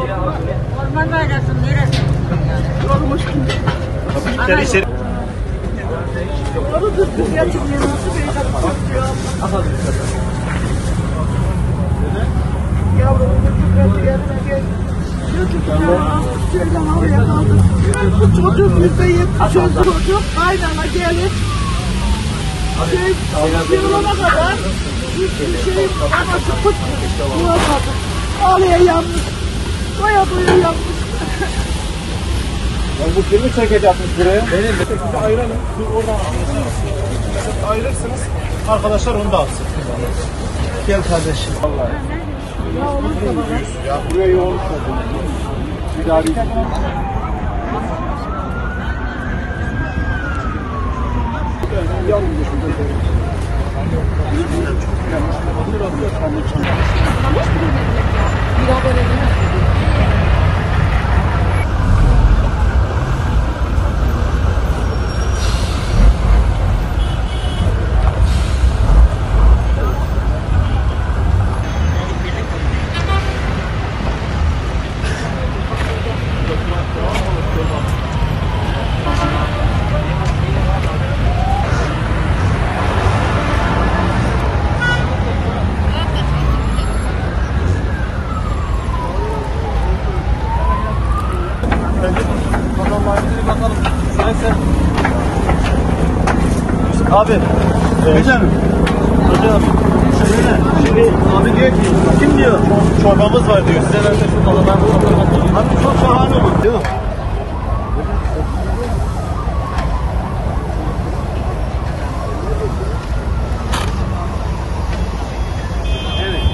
Orman Bayrakı'nın neresi? Olmuş. İçeri. Onu düz getirmiyor. Nasıl bir kadar tutuyor? Yavrum bu yerine gel. Şuradan oraya kaldı. Bu çocuk %70 çocuk. Kaynana gelip yılana kadar hiçbir şey anası pıt bulamadı. Ağlaya yanmış. Doya doya yanmış. Ya bu kimi çekeceksiniz buraya? Benim. Ayıralım. Oradan ayırırsınız. Arkadaşlar onu da alsın. Gel kardeşim. Vallahi. Ya buraya yoğun bir daha bir. Bakalım. Neyse. Abi. Hocam. Hocam. Şimdi abi diyor ki kim diyor? Çorbamız var diyor. Size ben de şu kalan. Abi çok şahane olur. Değil mi?